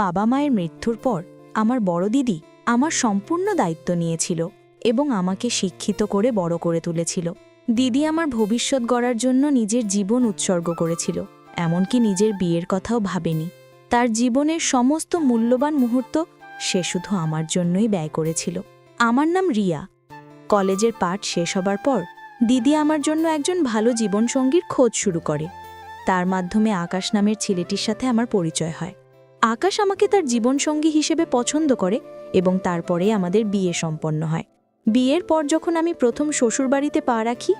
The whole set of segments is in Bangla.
বাবা মায়ের মৃত্যুর পর আমার বড় দিদি আমার সম্পূর্ণ দায়িত্ব নিয়েছিল এবং আমাকে শিক্ষিত করে বড় করে তুলেছিল। দিদি আমার ভবিষ্যৎ গড়ার জন্য নিজের জীবন উৎসর্গ করেছিল, এমনকি নিজের বিয়ের কথাও ভাবেনি। তার জীবনের সমস্ত মূল্যবান মুহূর্ত সে শুধু আমার জন্যই ব্যয় করেছিল। আমার নাম রিয়া। কলেজের পাঠ শেষ হবার পর দিদি আমার জন্য একজন ভালো জীবনসঙ্গীর খোঁজ শুরু করে। তার মাধ্যমে আকাশ নামের ছেলেটির সাথে আমার পরিচয় হয়। আকাশ আমাকে তার জীবনসঙ্গী হিসেবে পছন্দ করে এবং তারপরে আমাদের বিয়ে সম্পন্ন হয়। বিয়ের পর যখন আমি প্রথম শ্বশুরবাড়িতে পা রাখি,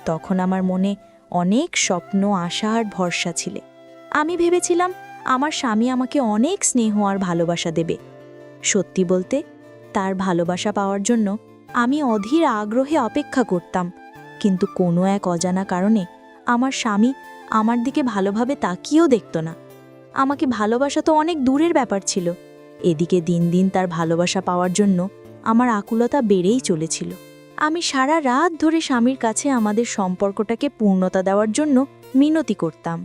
তখন আমার মনে অনেক স্বপ্ন, আশা আর ভরসা ছিল। আমি ভেবেছিলাম আমার স্বামী আমাকে অনেক স্নেহ আর ভালোবাসা দেবে। সত্যি বলতে, তার ভালোবাসা পাওয়ার জন্য আমি অধীর আগ্রহে অপেক্ষা করতাম, কিন্তু কোনো এক অজানা কারণে আমার স্বামী আমার দিকে ভালোভাবে তাকিয়েও দেখত না। আমাকে ভালোবাসা তো অনেক দূরের ব্যাপার ছিল, এদিকে দিন দিন তার ভালোবাসা পাওয়ার জন্য আমার আকুলতা বেড়েই চলেছিল। আমি সারা রাত ধরে স্বামীর কাছে আমাদের সম্পর্কটাকে পূর্ণতা দেওয়ার জন্য মিনতি করতাম।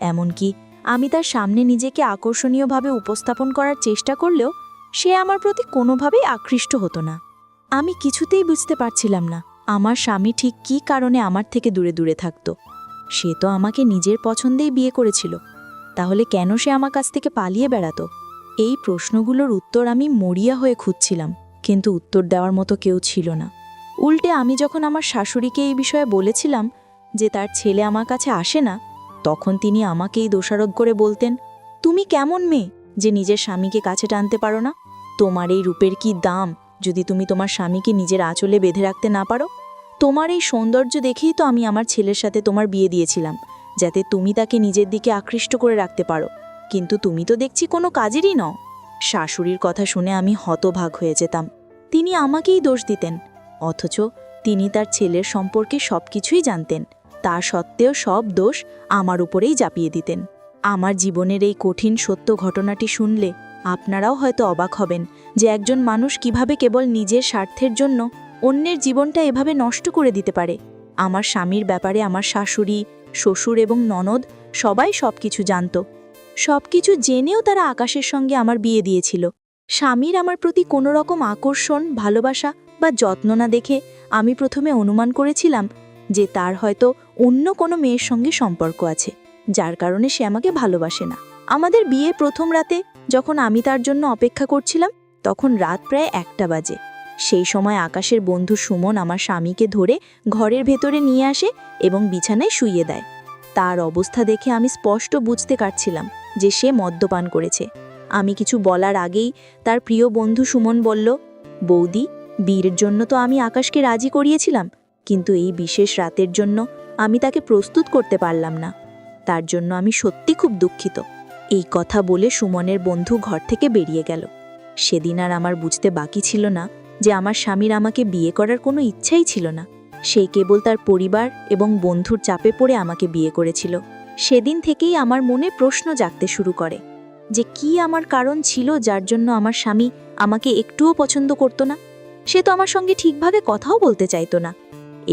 এমনকি আমি তার সামনে নিজেকে আকর্ষণীয়ভাবে উপস্থাপন করার চেষ্টা করলেও সে আমার প্রতি কোনোভাবেই আকৃষ্ট হতো না। আমি কিছুতেই বুঝতে পারছিলাম না আমার স্বামী ঠিক কী কারণে আমার থেকে দূরে দূরে থাকত। সে তো আমাকে নিজের পছন্দেই বিয়ে করেছিল, তাহলে কেন সে আমার কাছ থেকে পালিয়ে বেড়াতো? এই প্রশ্নগুলোর উত্তর আমি মরিয়া হয়ে খুঁজছিলাম, কিন্তু উত্তর দেওয়ার মতো কেউ ছিল না। উল্টে আমি যখন আমার শাশুড়িকে এই বিষয়ে বলেছিলাম যে তার ছেলে আমার কাছে আসে না, তখন তিনি আমাকেই দোষারোপ করে বলতেন, তুমি কেমন মেয়ে যে নিজের স্বামীকে কাছে টানতে পারো না? তোমার এই রূপের কি দাম যদি তুমি তোমার স্বামীকে নিজের আঁচলে বেঁধে রাখতে না পারো? তোমার এই সৌন্দর্য দেখেই তো আমি আমার ছেলের সাথে তোমার বিয়ে দিয়েছিলাম, যাতে তুমি তাকে নিজের দিকে আকৃষ্ট করে রাখতে পারো, কিন্তু তুমি তো দেখছি কোনো কাজেরই নও। শাশুড়ির কথা শুনে আমি হতভাগ হয়ে যেতাম। তিনি আমাকেই দোষ দিতেন, অথচ তিনি তার ছেলের সম্পর্কে সবকিছুই জানতেন। তা সত্ত্বেও সব দোষ আমার উপরেই চাপিয়ে দিতেন। আমার জীবনের এই কঠিন সত্য ঘটনাটি শুনলে আপনারাও হয়তো অবাক হবেন যে একজন মানুষ কিভাবে কেবল নিজের স্বার্থের জন্য অন্যের জীবনটা এভাবে নষ্ট করে দিতে পারে। আমার স্বামীর ব্যাপারে আমার শাশুড়ি, শ্বশুর এবং ননদ সবাই সবকিছু জানত। সবকিছু জেনেও তারা আকাশের সঙ্গে আমার বিয়ে দিয়েছিল। স্বামীর আমার প্রতি কোনো রকম আকর্ষণ, ভালোবাসা বা যত্ন না দেখে আমি প্রথমে অনুমান করেছিলাম যে তার হয়তো অন্য কোনো মেয়ের সঙ্গে সম্পর্ক আছে, যার কারণে সে আমাকে ভালোবাসে না। আমাদের বিয়ের প্রথম রাতে যখন আমি তার জন্য অপেক্ষা করছিলাম, তখন রাত প্রায় 1টা বাজে। সেই সময় আকাশের বন্ধু সুমন আমার স্বামীকে ধরে ঘরের ভেতরে নিয়ে আসে এবং বিছানায় শুইয়ে দেয়। তার অবস্থা দেখে আমি স্পষ্ট বুঝতে পারছিলাম যে সে মদ্যপান করেছে। আমি কিছু বলার আগেই তার প্রিয় বন্ধু সুমন বলল, বৌদি, বিয়ের জন্য তো আমি আকাশকে রাজি করিয়েছিলাম, কিন্তু এই বিশেষ রাতের জন্য আমি তাকে প্রস্তুত করতে পারলাম না। তার জন্য আমি সত্যি খুব দুঃখিত। এই কথা বলে সুমনের বন্ধু ঘর থেকে বেরিয়ে গেল। সেদিন আর আমার বুঝতে বাকি ছিল না যে আমার স্বামীর আমাকে বিয়ে করার কোনো ইচ্ছাই ছিল না। সেই কেবল তার পরিবার এবং বন্ধুর চাপে পড়ে আমাকে বিয়ে করেছিল। সেদিন থেকেই আমার মনে প্রশ্ন জাগতে শুরু করে যে কি আমার কারণ ছিল যার জন্য আমার স্বামী আমাকে একটুও পছন্দ করত না। সে তো আমার সঙ্গে ঠিকভাবে কথাও বলতে চাইতো না।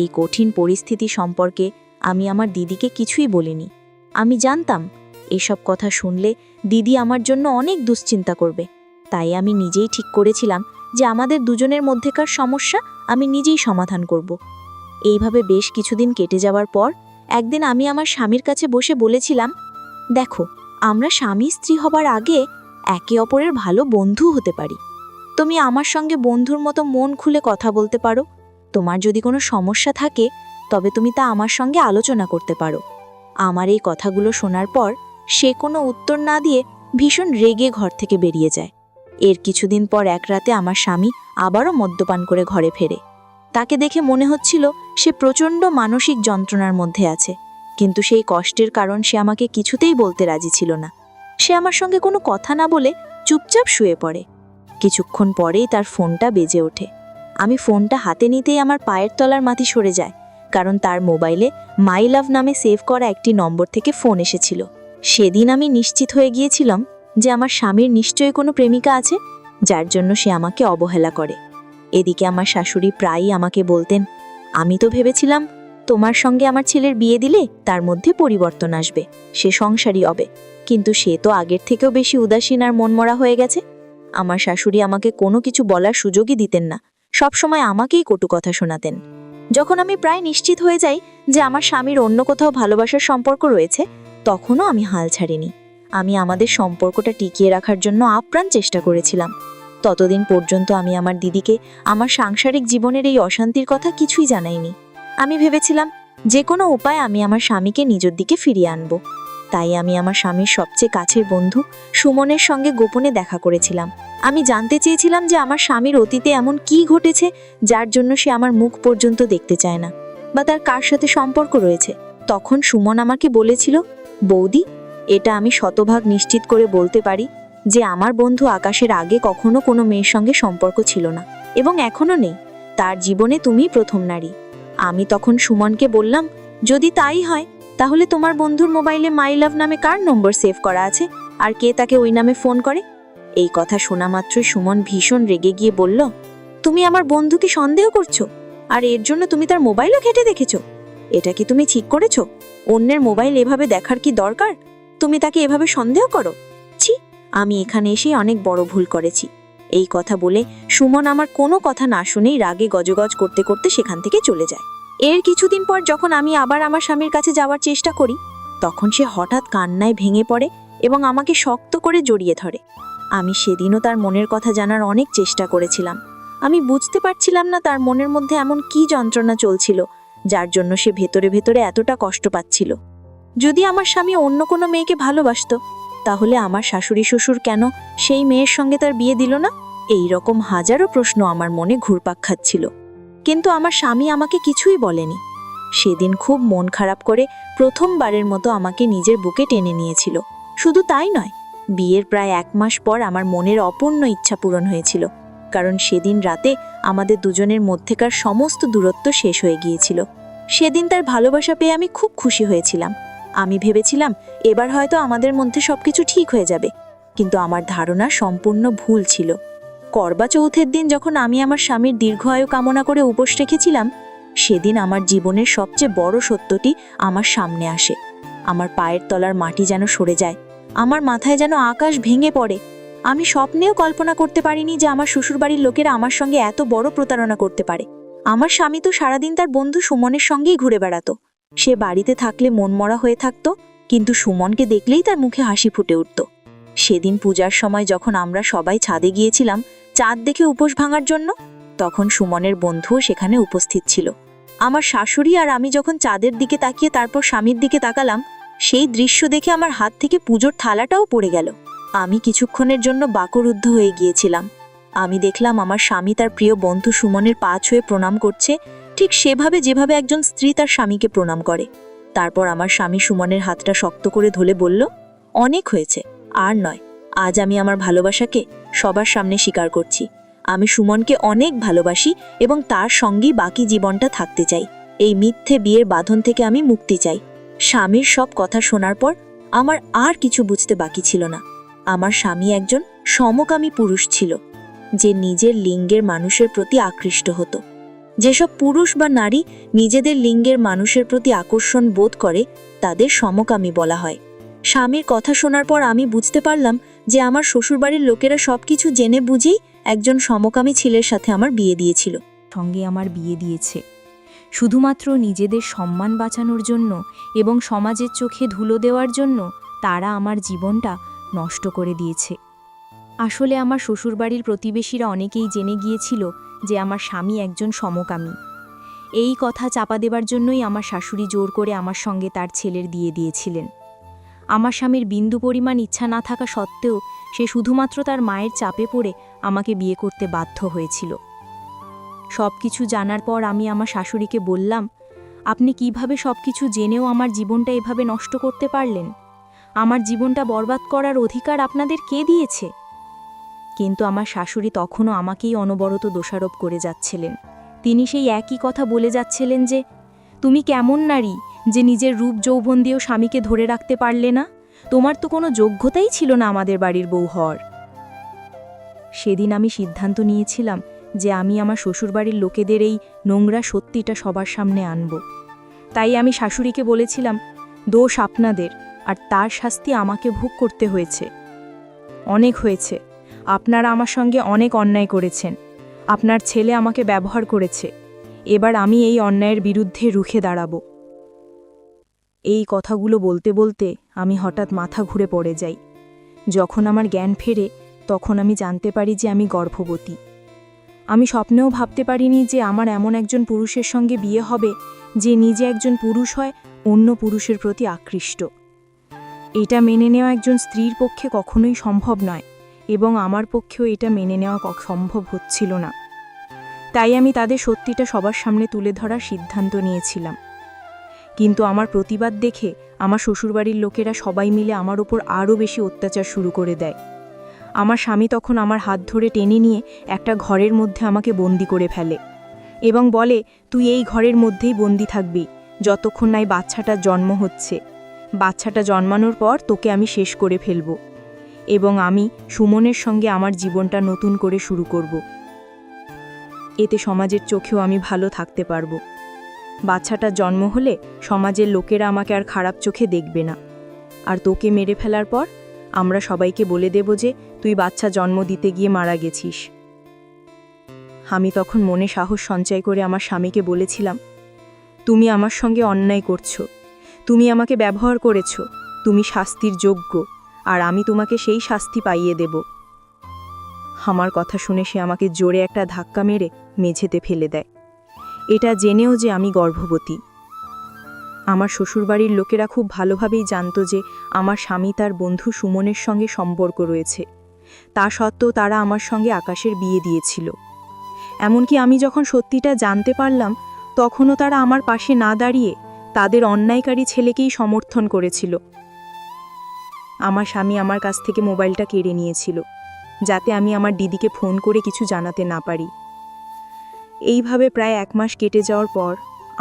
এই কঠিন পরিস্থিতি সম্পর্কে আমি আমার দিদিকে কিছুই বলিনি। আমি জানতাম এসব কথা শুনলে দিদি আমার জন্য অনেক দুশ্চিন্তা করবে। তাই আমি নিজেই ঠিক করেছিলাম যে আমাদের দুজনের মধ্যেকার সমস্যা আমি নিজেই সমাধান করব। এইভাবে বেশ কিছুদিন কেটে যাওয়ার পর একদিন আমি আমার স্বামীর কাছে বসে বলেছিলাম, দেখো, আমরা স্বামী স্ত্রী হবার আগে একে অপরের ভালো বন্ধু হতে পারি। তুমি আমার সঙ্গে বন্ধুর মতো মন খুলে কথা বলতে পারো। তোমার যদি কোনো সমস্যা থাকে তবে তুমি তা আমার সঙ্গে আলোচনা করতে পারো। আমার এই কথাগুলো শোনার পর সে কোনো উত্তর না দিয়ে ভীষণ রেগে ঘর থেকে বেরিয়ে যায়। এর কিছুদিন পর এক রাতে আমার স্বামী আবারও মদ্যপান করে ঘরে ফেরে। তাকে দেখে মনে হচ্ছিল সে প্রচণ্ড মানসিক যন্ত্রণার মধ্যে আছে, কিন্তু সেই কষ্টের কারণ সে আমাকে কিছুতেই বলতে রাজি ছিল না। সে আমার সঙ্গে কোনো কথা না বলে চুপচাপ শুয়ে পড়ে। কিছুক্ষণ পরেই তার ফোনটা বেজে ওঠে। আমি ফোনটা হাতে নিতেই আমার পায়ের তলার মাটি সরে যায়, কারণ তার মোবাইলে মাই লাভ নামে সেভ করা একটি নম্বর থেকে ফোন এসেছিল। সেদিন আমি নিশ্চিত হয়ে গিয়েছিলাম যে আমার স্বামীর নিশ্চয়ই কোনো প্রেমিকা আছে, যার জন্য সে আমাকে অবহেলা করে। এদিকে আমার শাশুড়ি প্রায়ই আমাকে বলতেন, আমি তো ভেবেছিলাম তোমার সঙ্গে আমার ছেলের বিয়ে দিলে তার মধ্যে পরিবর্তন আসবে, সে সংসারী হবে, কিন্তু সে তো আগের থেকেও বেশি উদাসীন আর মনমরা হয়ে গেছে। আমার শাশুড়ি আমাকে কোনো কিছু বলার সুযোগই দিতেন না, সবসময় আমাকেই কটু কথা শোনাতেন। যখন আমি প্রায় নিশ্চিত হয়ে যাই যে আমার স্বামীর অন্য কোথাও ভালোবাসার সম্পর্ক রয়েছে, তখনও আমি হাল ছাড়িনি। আমি আমাদের সম্পর্কটা টিকিয়ে রাখার জন্য আপ্রাণ চেষ্টা করেছিলাম। ততদিন পর্যন্ত আমি আমার দিদিকে আমার সাংসারিক জীবনের এই অশান্তির কথা কিছুই জানাইনি। আমি ভেবেছিলাম যে কোনো উপায়ে আমি আমার স্বামীকে নিজের দিকে ফিরিয়ে আনব। তাই আমি আমার স্বামীর সবচেয়ে কাছের বন্ধু সুমনের সঙ্গে গোপনে দেখা করেছিলাম। আমি জানতে চেয়েছিলাম যে আমার স্বামীর অতীতে এমন কি ঘটেছে যার জন্য সে আমার মুখ পর্যন্ত দেখতে চায় না, বা তার কার সাথে সম্পর্ক রয়েছে। তখন সুমন আমাকে বলেছিল, বৌদি, এটা আমি শতভাগ নিশ্চিত করে বলতে পারি যে আমার বন্ধু আকাশের আগে কখনো কোনো মেয়ের সঙ্গে সম্পর্ক ছিল না, এবং এখনো নেই। তার জীবনে তুমিই প্রথম নারী। আমি তখন সুমনকে বললাম, যদি তাই হয় তাহলে তোমার বন্ধুর মোবাইলে মাই লাভ নামে কার নম্বর সেভ করা আছে, আর কে তাকে ওই নামে ফোন করে? এই কথা শোনা মাত্রই সুমন ভীষণ রেগে গিয়ে বলল, তুমি আমার বন্ধুকে সন্দেহ করছো, আর এর জন্য তুমি তার মোবাইলও ঘেঁটে দেখেছো? এটা কি তুমি ঠিক করেছো? অন্যের মোবাইল এভাবে দেখার কি দরকার? তুমি তাকে এভাবে সন্দেহ করো? ছি, আমি এখানে এসে অনেক বড় ভুল করেছি। এই কথা বলে সুমন আমার কোনো কথা না শুনেই রাগে গজগজ করতে করতে সেখান থেকে চলে যায়। এর কিছুদিন পর যখন আমি আবার আমার স্বামীর কাছে যাওয়ার চেষ্টা করি, তখন সে হঠাৎ কান্নায় ভেঙে পড়ে এবং আমাকে শক্ত করে জড়িয়ে ধরে। আমি সেদিনও তার মনের কথা জানার অনেক চেষ্টা করেছিলাম। আমি বুঝতে পারছিলাম না তার মনের মধ্যে এমন কি যন্ত্রণা চলছিল যার জন্য সে ভেতরে ভেতরে এতটা কষ্ট পাচ্ছিল। যদি আমার স্বামী অন্য কোনো মেয়েকে ভালোবাসতো, তাহলে আমার শাশুড়ি শ্বশুর কেন সেই মেয়ের সঙ্গে তার বিয়ে দিল না? এই রকম হাজারো প্রশ্ন আমার মনে ঘুরপাক খাচ্ছিল, কিন্তু আমার স্বামী আমাকে কিছুই বলেনি। সেদিন খুব মন খারাপ করে প্রথমবারের মতো আমাকে নিজের বুকে টেনে নিয়েছিল। শুধু তাই নয়, বিয়ের প্রায় 1 মাস পর আমার মনের অপূর্ণ ইচ্ছা পূরণ হয়েছিল, কারণ সেদিন রাতে আমাদের দুজনের মধ্যেকার সমস্ত দূরত্ব শেষ হয়ে গিয়েছিল। সেদিন তার ভালোবাসা পেয়ে আমি খুব খুশি হয়েছিলাম। আমি ভেবেছিলাম এবার হয়তো আমাদের মধ্যে সবকিছু ঠিক হয়ে যাবে, কিন্তু আমার ধারণা সম্পূর্ণ ভুল ছিল। করবা চৌথের দিন যখন আমি আমার স্বামীর দীর্ঘায়ু কামনা করে উপোস রেখেছিলাম, সেদিন আমার জীবনের সবচেয়ে বড় সত্যটি আমার সামনে আসে। আমার পায়ের তলার মাটি যেন সরে যায়, আমার মাথায় যেন আকাশ ভেঙে পড়ে। আমি স্বপ্নেও কল্পনা করতে পারিনি যে আমার শ্বশুরবাড়ির লোকেরা আমার সঙ্গে এত বড় প্রতারণা করতে পারে। আমার স্বামী তো সারাদিন তার বন্ধু সুমনের সঙ্গেই ঘুরে বেড়াতো। সে বাড়িতে থাকলে মনমরা হয়ে থাকতো, কিন্তু সুমনকে দেখলেই তার মুখে হাসি ফুটে উঠত। সেদিন পূজার সময় যখন আমরা সবাই ছাদে গিয়েছিলাম চাঁদ দেখে উপোস ভাঙার জন্য, তখন সুমনের বন্ধুও সেখানে উপস্থিত ছিল। আমার শাশুড়ি আর আমি যখন চাঁদের দিকে তাকিয়ে তারপর স্বামীর দিকে তাকালাম, সেই দৃশ্য দেখে আমার হাত থেকে পুজোর থালাটাও পড়ে গেল। আমি কিছুক্ষণের জন্য বাকরুদ্ধ হয়ে গিয়েছিলাম। আমি দেখলাম আমার স্বামী তার প্রিয় বন্ধু সুমনের পা ছুঁয়ে প্রণাম করছে, ঠিক সেভাবে যেভাবে একজন স্ত্রী তার স্বামীকে প্রণাম করে। তারপর আমার স্বামী সুমনের হাতটা শক্ত করে ধরে বলল, অনেক হয়েছে, আর নয়। আজ আমি আমার ভালোবাসাকে সবার সামনে স্বীকার করছি। আমি সুমনকে অনেক ভালোবাসি এবং তার সঙ্গেই বাকি জীবনটা থাকতে চাই। এই মিথ্যে বিয়ের বাঁধন থেকে আমি মুক্তি চাই। স্বামীর সব কথা শোনার পর আমার আর কিছু বুঝতে বাকি ছিল না। আমার স্বামী একজন সমকামী পুরুষ ছিল, যে নিজের লিঙ্গের মানুষের প্রতি আকৃষ্ট হতো। যেসব পুরুষ বা নারী নিজেদের লিঙ্গের মানুষের প্রতি আকর্ষণ বোধ করে তাদের সমকামী বলা হয়। স্বামীর কথা শোনার পর আমি বুঝতে পারলাম যে আমার শ্বশুরবাড়ির লোকেরা সবকিছু জেনে বুঝেই একজন সমকামী ছেলের সাথে আমার বিয়ে দিয়েছিল। সঙ্গে আমার বিয়ে দিয়েছে শুধুমাত্র নিজেদের সম্মান বাঁচানোর জন্য এবং সমাজের চোখে ধুলো দেওয়ার জন্য। তারা আমার জীবনটা নষ্ট করে দিয়েছে। আসলে আমার শ্বশুরবাড়ির প্রতিবেশীরা অনেকেই জেনে গিয়েছিল যে আমার স্বামী একজন সমকামী। এই কথা চাপা দেবার জন্যই আমার শাশুড়ি জোর করে আমার সঙ্গে তার ছেলের বিয়ে দিয়েছিলেন। আমার স্বামীর বিন্দু পরিমাণ ইচ্ছা না থাকা সত্ত্বেও সে শুধুমাত্র তার মায়ের চাপে পড়ে আমাকে বিয়ে করতে বাধ্য হয়েছিল। সব কিছু জানার পর আমি আমার শাশুড়িকে বললাম, আপনি কিভাবে সব কিছু জেনেও আমার জীবনটা এভাবে নষ্ট করতে পারলেন? আমার জীবনটা বরবাদ করার অধিকার আপনাদের কে দিয়েছে? কিন্তু আমার শাশুড়ি তখনও আমাকেই অনবরত দোষারোপ করে যাচ্ছিলেন। তিনি সেই একই কথা বলে যাচ্ছিলেন যে, তুমি কেমন নারী যে নিজের রূপ যৌবন দিয়েও স্বামীকে ধরে রাখতে পারলে না? তোমার তো কোনো যোগ্যতাই ছিল না আমাদের বাড়ির বউ হওয়ার। সেদিন আমি সিদ্ধান্ত নিয়েছিলাম যে আমি আমার শ্বশুরবাড়ির লোকেদের এই নোংরা সত্যিটা সবার সামনে আনব। তাই আমি শাশুড়িকে বলেছিলাম, দোষ আপনাদের, আর তার শাস্তি আমাকে ভোগ করতে হয়েছে। অনেক হয়েছে, আপনারা আমার সঙ্গে অনেক অন্যায় করেছেন। আপনার ছেলে আমাকে ব্যবহার করেছে। এবার আমি এই অন্যায়ের বিরুদ্ধে রুখে দাঁড়াবো। এই কথাগুলো বলতে বলতে আমি হঠাৎ মাথা ঘুরে পড়ে যাই। যখন আমার জ্ঞান ফেরে তখন আমি জানতে পারি যে আমি গর্ভবতী। আমি স্বপ্নেও ভাবতে পারিনি যে আমার এমন একজন পুরুষের সঙ্গে বিয়ে হবে যে নিজে একজন পুরুষ হয়, অন্য পুরুষের প্রতি আকৃষ্ট। এটা মেনে নেওয়া একজন স্ত্রীর পক্ষে কখনোই সম্ভব নয়, এবং আমার পক্ষেও এটা মেনে নেওয়া সম্ভব হচ্ছিল না। তাই আমি তাদের সত্যিটা সবার সামনে তুলে ধরার সিদ্ধান্ত নিয়েছিলাম। কিন্তু আমার প্রতিবাদ দেখে আমার শ্বশুরবাড়ির লোকেরা সবাই মিলে আমার ওপর আরও বেশি অত্যাচার শুরু করে দেয়। আমার স্বামী তখন আমার হাত ধরে টেনে নিয়ে একটা ঘরের মধ্যে আমাকে বন্দি করে ফেলে এবং বলে, তুই এই ঘরের মধ্যেই বন্দি থাকবি যতক্ষণ না এই বাচ্চাটার জন্ম হচ্ছে। বাচ্চাটা জন্মানোর পর তোকে আমি শেষ করে ফেলব এবং আমি সুমনের সঙ্গে আমার জীবনটা নতুন করে শুরু করব। এতে সমাজের চোখেও আমি ভালো থাকতে পারব। বাচ্চাটার জন্ম হলে সমাজের লোকেরা আমাকে আর খারাপ চোখে দেখবে না। আর তোকে মেরে ফেলার পর আমরা সবাইকে বলে দেব যে তুই বাচ্চা জন্ম দিতে গিয়ে মারা গেছিস। আমি তখন মনে সাহস সঞ্চয় করে আমার স্বামীকে বলেছিলাম, তুমি আমার সঙ্গে অন্যায় করছো, তুমি আমাকে ব্যবহার করেছো, তুমি শাস্তির যোগ্য, আর আমি তোমাকে সেই শাস্তি পাইয়ে দেব। আমার কথা শুনে সে আমাকে জোরে একটা ধাক্কা মেরে মেঝেতে ফেলে দেয়, এটা জেনেও যে আমি গর্ভবতী। আমার শ্বশুরবাড়ির লোকেরা খুব ভালোভাবেই জানতো যে আমার স্বামী তার বন্ধু সুমনের সঙ্গে সম্পর্ক রয়েছে। তা সত্ত্বেও তারা আমার সঙ্গে আকাশের বিয়ে দিয়েছিল। এমনকি আমি যখন সত্যিটা জানতে পারলাম তখনও তারা আমার পাশে না দাঁড়িয়ে তাদের অন্যায়কারী ছেলেকেই সমর্থন করেছিল। আমার স্বামী আমার কাছ থেকে মোবাইলটা কেড়ে নিয়েছিল, যাতে আমি আমার দিদিকে ফোন করে কিছু জানাতে না পারি। এইভাবে প্রায় 1 মাস কেটে যাওয়ার পর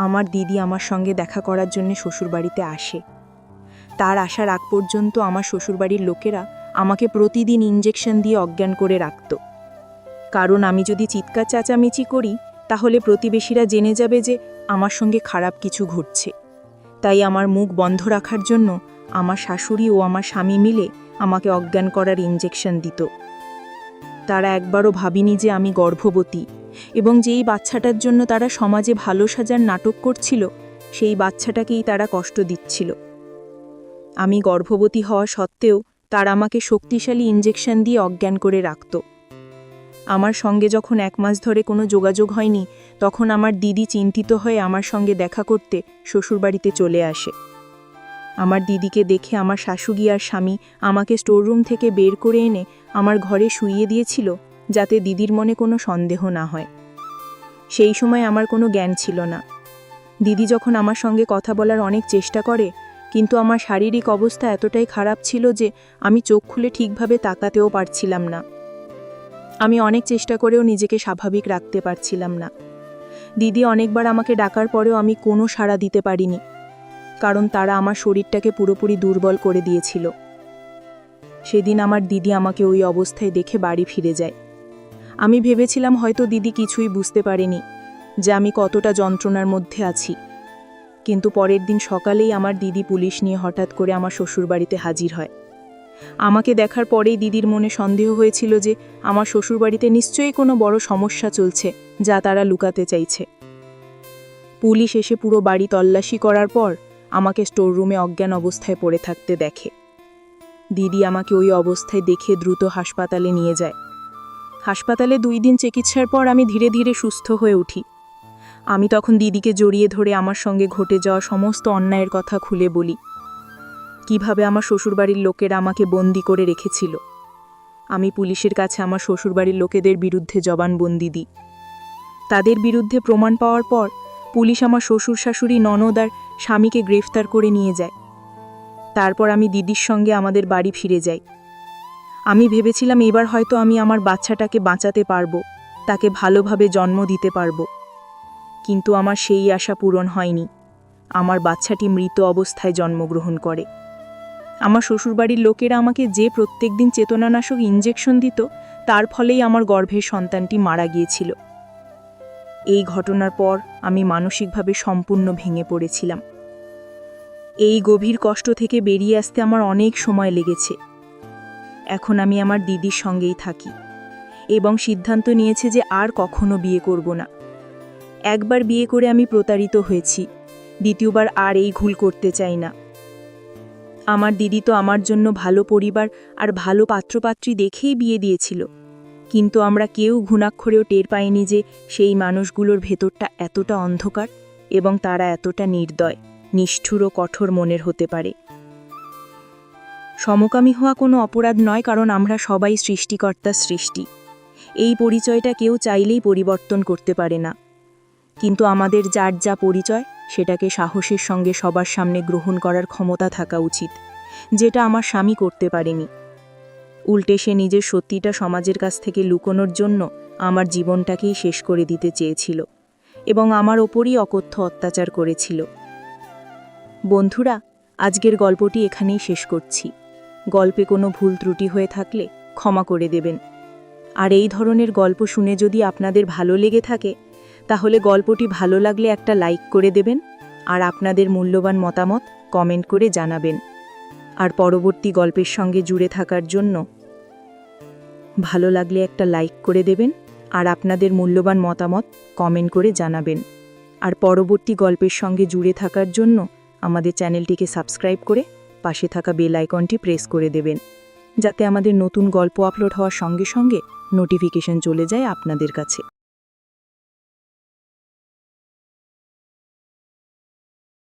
আমার দিদি আমার সঙ্গে দেখা করার জন্য শ্বশুরবাড়িতে আসে। তার আসার আগ পর্যন্ত আমার শ্বশুরবাড়ির লোকেরা আমাকে প্রতিদিন ইঞ্জেকশন দিয়ে অজ্ঞান করে রাখত, কারণ আমি যদি চিৎকার চেঁচামেচি করি তাহলে প্রতিবেশীরা জেনে যাবে যে আমার সঙ্গে খারাপ কিছু ঘটছে। তাই আমার মুখ বন্ধ রাখার জন্য আমার শাশুড়ি ও আমার স্বামী মিলে আমাকে অজ্ঞান করার ইঞ্জেকশন দিত। তারা একবারও ভাবিনি যে আমি গর্ভবতী এবং যেই বাচ্চাটার জন্য তারা সমাজে ভালো সাজার নাটক করছিল সেই বাচ্চাটাকেই তারা কষ্ট দিচ্ছিল। আমি গর্ভবতী হওয়া সত্ত্বেও তারা আমাকে শক্তিশালী ইঞ্জেকশন দিয়ে অজ্ঞান করে রাখত। আমার সঙ্গে যখন 1 মাস ধরে কোনো যোগাযোগ হয়নি তখন আমার দিদি চিন্তিত হয়ে আমার সঙ্গে দেখা করতে শ্বশুরবাড়িতে চলে আসে। আমার দিদিকে দেখে আমার শাশুড়ি আর স্বামী আমাকে স্টোররুম থেকে বের করে এনে আমার ঘরে শুইয়ে দিয়েছিল, যাতে দিদির মনে কোনো সন্দেহ না হয়। সেই সময় আমার কোনো জ্ঞান ছিল না। দিদি যখন আমার সঙ্গে কথা বলার অনেক চেষ্টা করে, কিন্তু আমার শারীরিক অবস্থা এতটাই খারাপ ছিল যে আমি চোখ খুলে ঠিকভাবে তাকাতেও পারছিলাম না। আমি অনেক চেষ্টা করেও নিজেকে স্বাভাবিক রাখতে পারছিলাম না। দিদি অনেকবার আমাকে ডাকার পরেও আমি কোনো সাড়া দিতে পারিনি, কারণ তারা আমার শরীরটাকে পুরোপুরি দুর্বল করে দিয়েছিল। সেদিন আমার দিদি আমাকে ওই অবস্থায় দেখে বাড়ি ফিরে যায়। আমি ভেবেছিলাম হয়তো দিদি কিছুই বুঝতে পারেনি যে আমি কতটা যন্ত্রণার মধ্যে আছি। কিন্তু পরের দিন সকালেই আমার দিদি পুলিশ নিয়ে হঠাৎ করে আমার শ্বশুরবাড়িতে হাজির হয়। আমাকে দেখার পরেই দিদির মনে সন্দেহ হয়েছিল যে আমার শ্বশুরবাড়িতে নিশ্চয়ই কোনো বড় সমস্যা চলছে যা তারা লুকাতে চাইছে। পুলিশ এসে পুরো বাড়ি তল্লাশি করার পর আমাকে স্টোররুমে অজ্ঞান অবস্থায় পড়ে থাকতে দেখে। দিদি আমাকে ওই অবস্থায় দেখে দ্রুত হাসপাতালে নিয়ে যায়। হাসপাতালে 2 দিন চিকিৎসার পর আমি ধীরে ধীরে সুস্থ হয়ে উঠি। আমি তখন দিদিকে জড়িয়ে ধরে আমার সঙ্গে ঘটে যাওয়া সমস্ত অন্যায়ের কথা খুলে বলি, কিভাবে আমার শ্বশুরবাড়ির লোকেরা আমাকে বন্দি করে রেখেছিল। আমি পুলিশের কাছে আমার শ্বশুরবাড়ির লোকেদের বিরুদ্ধে জবানবন্দি দিই। তাদের বিরুদ্ধে প্রমাণ পাওয়ার পর পুলিশ আমার শ্বশুর শাশুড়ি ননদ আর স্বামীকে গ্রেফতার করে নিয়ে যায়। তারপর আমি দিদির সঙ্গে আমাদের বাড়ি ফিরে যাই। আমি ভেবেছিলাম এবার হয়তো আমি আমার বাচ্চাটাকে বাঁচাতে পারবো, তাকে ভালোভাবে জন্ম দিতে পারবো। কিন্তু আমার সেই আশা পূরণ হয়নি। আমার বাচ্চাটি মৃত অবস্থায় জন্মগ্রহণ করে। আমার শ্বশুরবাড়ির লোকেরা আমাকে যে প্রত্যেকদিন চেতনানাশক ইঞ্জেকশন দিত, তার ফলেই আমার গর্ভের সন্তানটি মারা গিয়েছিল। এই ঘটনার পর আমি মানসিকভাবে সম্পূর্ণ ভেঙে পড়েছিলাম। এই গভীর কষ্ট থেকে বেরিয়ে আসতে আমার অনেক সময় লেগেছে। এখন আমি আমার দিদির সঙ্গেই থাকি এবং সিদ্ধান্ত নিয়েছে যে আর কখনো বিয়ে করব না। একবার বিয়ে করে আমি প্রতারিত হয়েছি, দ্বিতীয়বার আর এই ভুল করতে চাই না। আমার দিদি তো আমার জন্য ভালো পরিবার আর ভালো পাত্রপাত্রী দেখেই বিয়ে দিয়েছিল, কিন্তু আমরা কেউ ঘুণাক্ষরেও টের পাইনি যে সেই মানুষগুলোর ভেতরটা এতটা অন্ধকার এবং তারা এতটা নির্দয়, নিষ্ঠুর ও কঠোর মনের হতে পারে। সমকামী হওয়া কোনো অপরাধ নয়, কারণ আমরা সবাই সৃষ্টিকর্তার সৃষ্টি। এই পরিচয়টা কেউ চাইলেই পরিবর্তন করতে পারে না, কিন্তু আমাদের যার যা পরিচয় সেটাকে সাহসের সঙ্গে সবার সামনে গ্রহণ করার ক্ষমতা থাকা উচিত, যেটা আমার স্বামী করতে পারেনি। উল্টে সে নিজের সত্যিটা সমাজের কাছ থেকে লুকোনোর জন্য আমার জীবনটাকেই শেষ করে দিতে চেয়েছিল এবং আমার ওপরই অকথ্য অত্যাচার করেছিল। বন্ধুরা, আজকের গল্পটি এখানেই শেষ করছি। গল্পে কোনো ভুল ত্রুটি হয়ে থাকলে ক্ষমা করে দেবেন। আর এই ধরনের গল্প শুনে যদি আপনাদের ভালো লেগে থাকে, তাহলে গল্পটি ভালো লাগলে একটা লাইক করে দেবেন আর আপনাদের মূল্যবান মতামত কমেন্ট করে জানাবেন। আর পরবর্তী গল্পের সঙ্গে জুড়ে থাকার জন্য ভালো লাগলে একটা লাইক করে দেবেন আর আপনাদের মূল্যবান মতামত কমেন্ট করে জানাবেন। আর পরবর্তী গল্পের সঙ্গে জুড়ে থাকার জন্য আমাদের চ্যানেলটিকে সাবস্ক্রাইব করে পাশে থাকা বেল আইকনটি প্রেস করে দেবেন, যাতে আমাদের নতুন গল্প আপলোড হওয়ার সঙ্গে সঙ্গে নোটিফিকেশন চলে যায় আপনাদের কাছে।